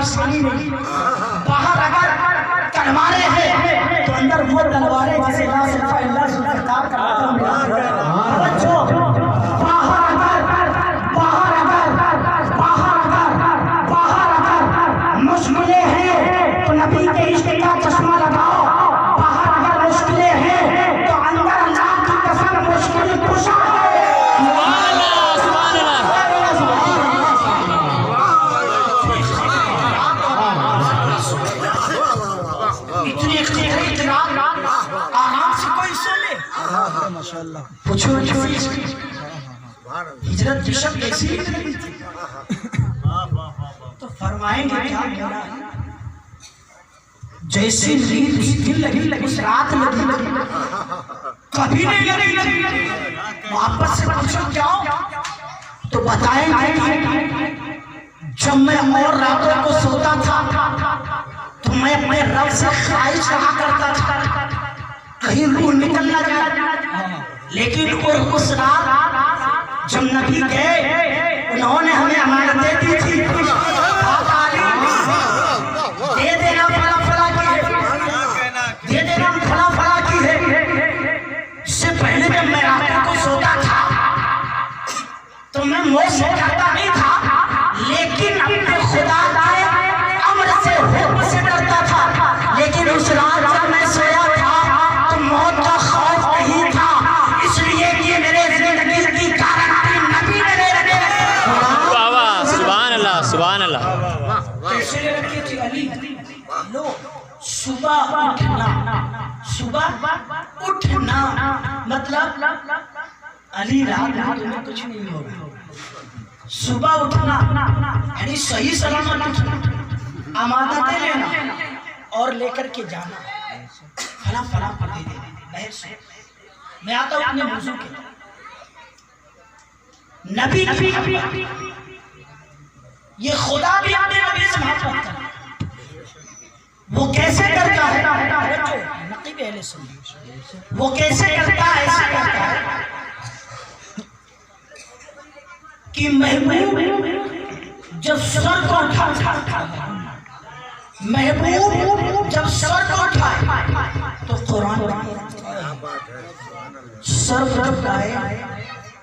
आसानी नहीं। बाहर अगर तलवारें हैं तो अंदर वो तलवारें जिसे मुश्किलें हैं तो नबी के इश्क का चश्मा लगाओ। बाहर अगर मुश्किलें हैं तो अंदर अल्लाह की कसम मुश्किल कुशा है। इतनी आराम से कोई सुन ले। माशाअल्लाह पूछो हिजरत की शब कैसी थी तो फरमाएंगे क्या? जैसी नींद उस दिन लगी उस रात लगी कभी नहीं लगी। वापस से पूछो क्या तो बताएंगे जब मैं और रातों को सोता था तो मैं अपने रब से ख्वाहिश रहा करता था कहीं रूह निकल ना जाए। लेकिन उस रात जब नबी गए उन्होंने हमें अमानतें दी थी। दे देना फला फला की है, दे देना फला फला की है। इससे पहले जब मैं रात को सोता था तो मैं मुंह से कहता नहीं था, लेकिन अपने खुदा के अम्र से हुक्म से डरता था। लेकिन उस रात जब मैं सोया था तो मौत का खौफ नहीं था, इसलिए कि मेरे जिंदगी की गारंटी नबी ने दे रखी है। वाह वाह, सुभान अल्लाह सुभान अल्लाह। कैसे ले रखी थी अली? लो सुबह उठना मतलब अली रात में कुछ नहीं होगा। सुबह उठना यानी सही सलामत उठना, अमानतें लेना और लेकर के जाना, फला फला पर दे देना। बहर से मैं आता हूँ अपने वजू के नबी की ये खुदा भी अपने नबी से मोहब्बत करता है। वो कैसे करता है? नकीब अहले सुन्नत वो कैसे करता है? ऐसे करता है कि महबूब जब सर को उठाए, महबूब जब सर को उठाए तो कुरान सर को उठाए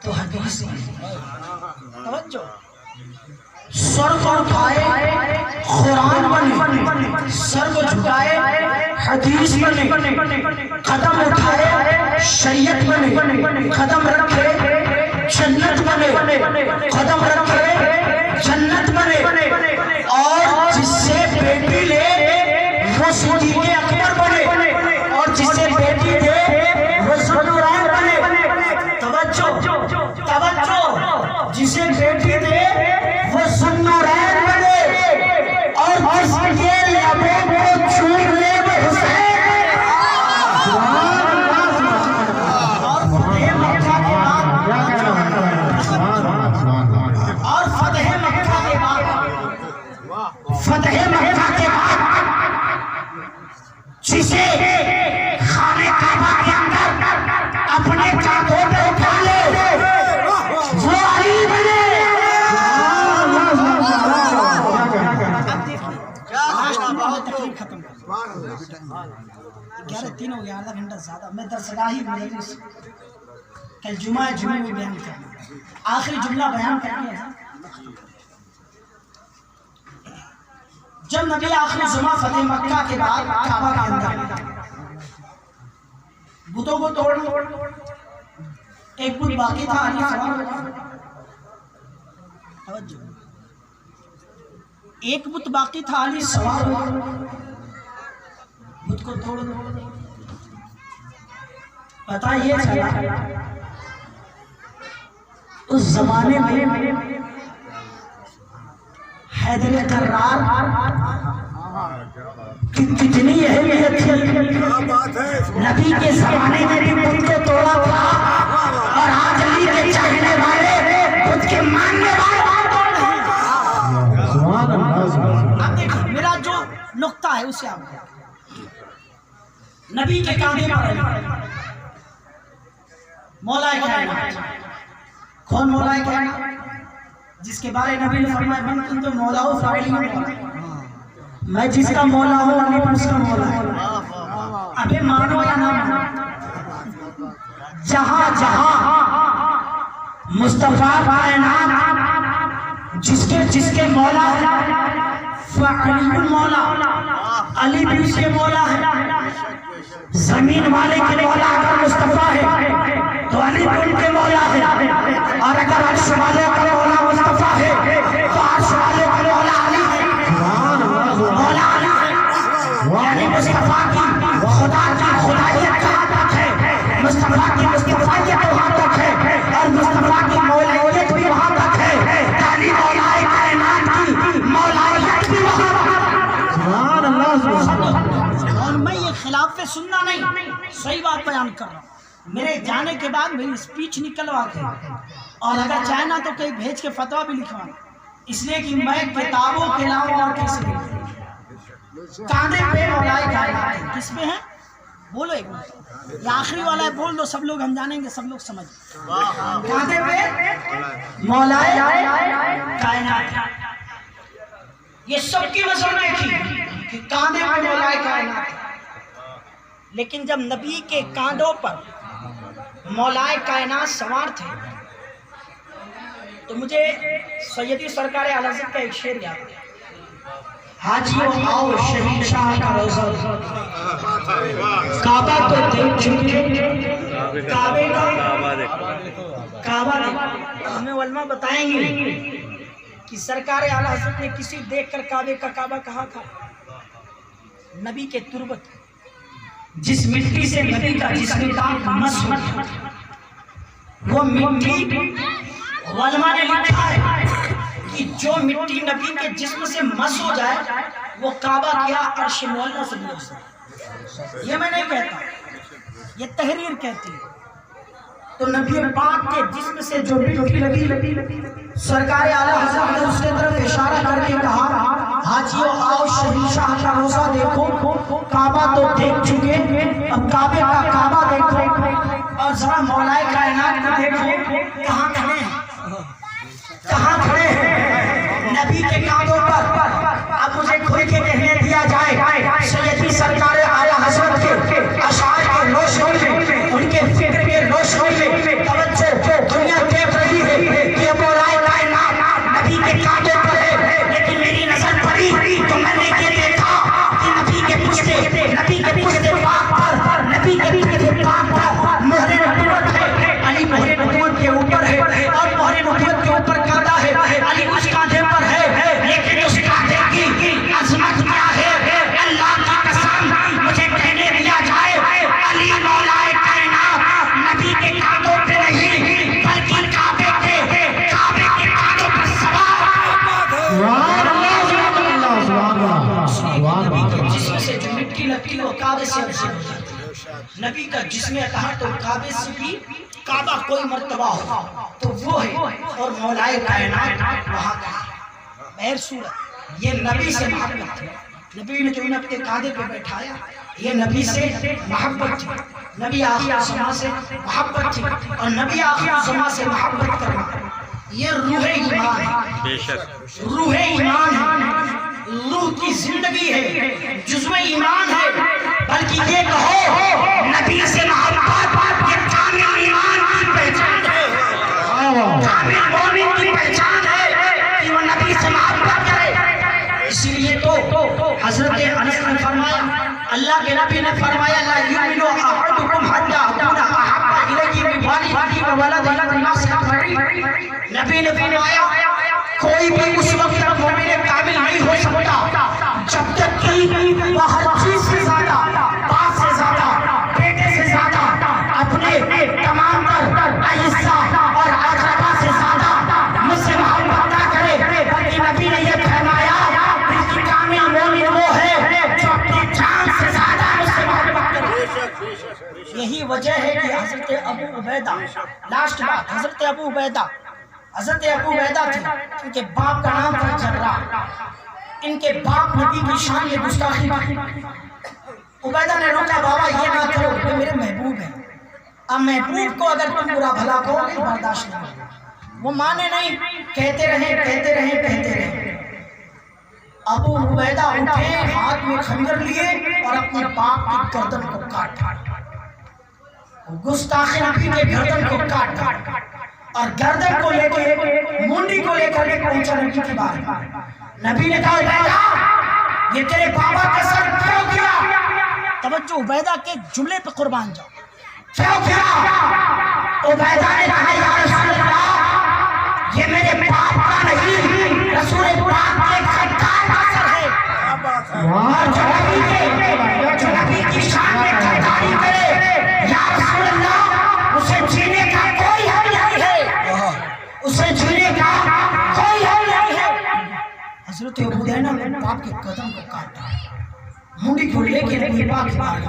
तो हदीस। सर को उठाए कुरान बने, सर को झुकाए हदीस बने, कदम उठाए शरीयत बने, कदम रखे जन्नत बने, कदम रखे जन्नत बने। और जिससे बेटी ले वो सिद्दीक़ अकबर बने, और जिससे बेटी दे वो ज़ुन्नुरैन बने। तवज्जो तवज्जो, जिसे बेटी दे वो ज़ुन्नुरैन बने, और जिसके लबों को छू ले वो हुसैन। फतेह मक्का के बाद जिसे खाने काबा के अंदर अपने कांधों पे उठा ले वो अली बने। खत्म 11:03 हो गया, आधा घंटा ज्यादा। मैं दरसगाह ही कल जुमा में बयान करना, आखिरी जुमला बयान करना। जब नबी आखिरी जुमा फतेह मक्का के बाद काबा के अंदर बुतों को तोड़, एक बुत बाकी था, अली एक बुत बाकी था, अली सवार हुआ, बुत को तोड़ दो। पता ये चला उस जमाने में हैदर कर्रार की कितनी अहमियत थी। नबी के जमाने में भी बुत को तोड़ा था, और आज अली के चाहने वाले खुद के मानने वाले। अब देखिए मेरा जो नुक्ता है उसे आप नबी के कांधे पर मौलाए कायनात। कौन मौलाए कायनात? जिसके बारे नबी ने फरमाया बन तुम तो मौला हो, फाइल मैं जिसका मौला हूँ अली भी उसका मौला है। अबे मानो या ना मानो, जहां जहां मुस्तफा कायनात जिसके जिसके मौला है, अली मौला, अली भी उसके मौला है। जमीन वाले के मौला अगर मुस्तफा है तो अली भी उनके मौला है, और अगर अर्श वाले का मौला मुस्तफा है तो अर्श वाले का मौला अली है। मौला अली है, यानी मुस्तफा की खुदा की खुदाइयत कहाँ तक है, मुस्तफा की मुस्तफाइयत वहाँ तक है, और मुस्तफा की मौलाइयत भी वहाँ तक है। अली मौलाए कायनात की मौलाइयत भी वहाँ तक है। और मैं ये खिलाफ पे सुनना नहीं, सही बात बयान कर रहा हूँ। मेरे जाने के बाद मेरी स्पीच निकलवा के, और अगर चाहे ना तो कहीं भेज के फतवा भी लिखवा, इसलिए कि मैं किताबों के अलावा और किसी पे कांधे पे मौलाए कायनात है। किस पे है बोलो एक बार, ये आखिरी वाला है, बोल दो, सब लोग हम जानेंगे, सब लोग समझ। कांधे पे मौलाए कायनात, ये सबकी नजर में थी कि कांधे पे मौलाए कायनात। लेकिन जब नबी के कांधों पर मौलाए कायनात सवार थे तो मुझे सैयदी सरकार आला हज़रत का एक शेर याद है, हाजियों आओ शहंशाह का रोज़ा, काबा तो देख चुके, काबे का काबा हमें उलमा बताएंगे कि सरकार आला हज़रत ने किसी देखकर काबे का काबा कहा था? नबी के तुरबत, जिस मिट्टी से नबी का जिसमें दाग मस हो, वो मिट्टी उलमा ने लिखा है कि जो मिट्टी नबी के जिस्म से मस हो जाए वो काबा क्या अर्श मौला से भी हो सकता। ये मैं नहीं कहता, ये तहरीर कहती है। तो नबी पाक के जिस्म से जो मिट्टी लगी, सरकार आला हज़रत ने उसके तरफ इशारा करके कहा, हाजियों आओ शहंशाह का रोज़ा देखो, काबा तो देख चुके, अब काबे का काबा देखो, और जरा मौलाए कायनात को देखो कहाँ खड़े हैं, कहाँ खड़े हैं नबी के कांधों पर। अब मुझे खुल के कहने दिया जाए, सैयदी सरकार आला हज़रत के अशार के रोशनी में, उनके फिक्र के रोशनी में तवज्जो दुनिया देख रही है कि मौलाए कायनात नबी के कांधों पर है। लेकिन मेरी नजर पड़ी तो मैंने ये देखा कि नबी के पुश्ते पाक पर, नबी के पुश्ते पाक पर मोहरे नबूवत है, अली मोहरे नबूवत के ऊपर है, और मोहरे नबूवत के ऊपर कांधा है, अली उस कांधे पर है। लेकिन उस कांधे की अजमत क्या है, अल्लाह की कसम मुझे कहने दिया जाए, अली मौलाए कायनात नबी के कांधों पे नहीं बल्कि काबे के कांधों पर सवार। नबी के जिस्म से जो मिट्टी लगती है वो काबे से अफजल हो जाती है। नबी का जिस्म अतहा तो काबे से भी काबा कोई मर्तबा हो तो वो है, और मौलाए कायनात वहाँ का बहर सूरत। ये नबी से मोहब्बत थी, नबी ने जो उन्हें अपने कांधे पे बैठाया, ये नबी से मोहब्बत थी, नबी आखिर ज़मां से मोहब्बत थी, और नबी आखिर ज़मां से मोहब्बत करना ये रूह ईमान है, रूह ईमान है, रूह की जिंदगी है, जुज़्व ईमान है। बल्कि ये कहो नबी से मोहब्बत ये कामिल ईमान की पहचान है, कामिल मोमिन की पहचान है कि वो नबी से मोहब्बत करे। इसीलिए तो हज़रत अनस ने फरमाया, अल्लाह के नबी ने फरमाया, ला युमिनु अहदुकुम हत्ता अकूना अहब्बा इलैहि मिन वालिदिही व वलदिही वन्नास अजमईन। नबी ने फरमाया कोई भी उस वक्त तक मोमिन कामिल नहीं हो सकता जब तक कि वह हर चीज से ज्यादा, बाप से ज्यादा, बेटे से ज्यादा, अपने तमाम हिस्सा और अक़रबा से ज्यादा मुझसे मोहब्बत ना करे। बल्कि नबी ने यह फरमाया कि कामिल मोमिन वो है जो अपनी जान से ज्यादा मुझसे मोहब्बत करे। यही वजह है कि हजरत अबू उबैदा, लास्ट बात, हजरत अबू उबैदा थे, इनके बाप का नाम था जर्रा, इनके बाप नबी की शान में गुस्ताखी की। उबैदा ने रोका, बाबा ये ना करो, ये मेरे महबूब है, अब महबूब को अगर तुम बुरा भला कहोगे बर्दाश्त नहीं होगा। वो माने नहीं, कहते रहे। अबू उबैदा उठे, हाथ में खंजर लिए और अपने बाप की गर्दन को काटा। गुस्ताखे नबी के गर्दन को काटा और गर्दन को लेकर मुंडी को लेकर के पहुंचा नबी की बात। नबी ने कहा उबैदा, ये तेरे बाबा का सर क्यों किया? तवज्जो, उबैदा के जुमले पे कुर्बान जाओ। क्यों किया? उबैदा ने कहा या रसूल अल्लाह, ये मेरे बाप का नहीं, रसूल पाक के सरकार का सर है। और जो नबी की शान में खरीदारी करे, या रसूल अल्लाह, उसे जीने का कोई हल नहीं है, उसे जीने का कोई हल नहीं है। हजरत अबू हुरैरा ने बाप के कदम को काटा, मुंडी को लेके नबी पाक के पास।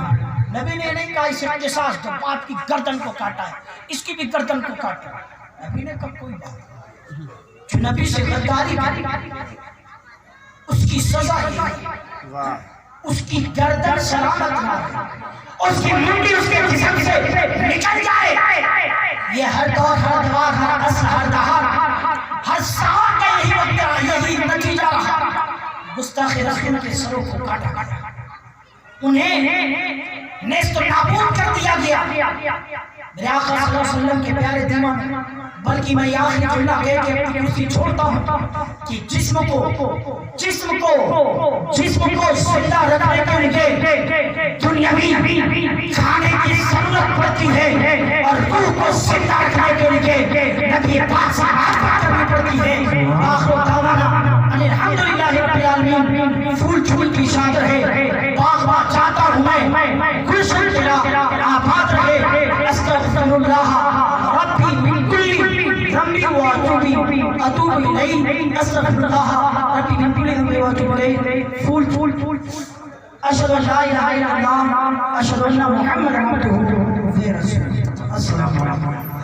नबी ने नहीं कहा इसे किसास दो, बाप की गर्दन को काटा है, इसकी भी गर्दन को काटा। नबी ने कहा कोई बात, जो नबी से गद्दारी की उसकी सजा है, उसकी गर्दन सलामत ना रहे, उसकी मुंडी उसके जिस्म से निकल जाए। ये हर दौर, हर दवार, हर असर, हर दहार, हर साल का यही वक्त रहा, यही नतीजा रहा। गुस्ताखे रसूल के सरों को काटा काटा, उन्हें नेस्त नाबूद कर दिया गया। मेरे आका सल्लल्लाहु अलैहि वसल्लम के प्यारे दीवान, बल्कि मैं आखिरी जुमला कह के अपनी कुर्सी छोड़ता हूँ कि जिस्म को जिंदा रखने के लिए दुनियावी खाने की जरूरत पड़ती है और रूह को जिंदा रखने के लिए नबी पाक से बात करनी पड़ती है। आखिर दावाना अल्हम्दुलिल्लाह रब्बिल आलमीन। फूल फूल की शान रहे, बाग चाहता हूँ मैं, गुलशन तेरा आबाद रहे। अस्तगफिरुल्लाह रब्बी मिन कुल्ली ज़ंबी व अतूबु इलैहि, अस्तगफिरुल्लाह रब्बी मिन कुल्ली ज़ंबी व अतूबु इलैहि। फूल अशहदु अल्ला इलाहा इल्लल्लाह, अशहदु अन्ना मुहम्मदन अब्दुहु व रसूलुहु। अस्सलामु अलैकुम।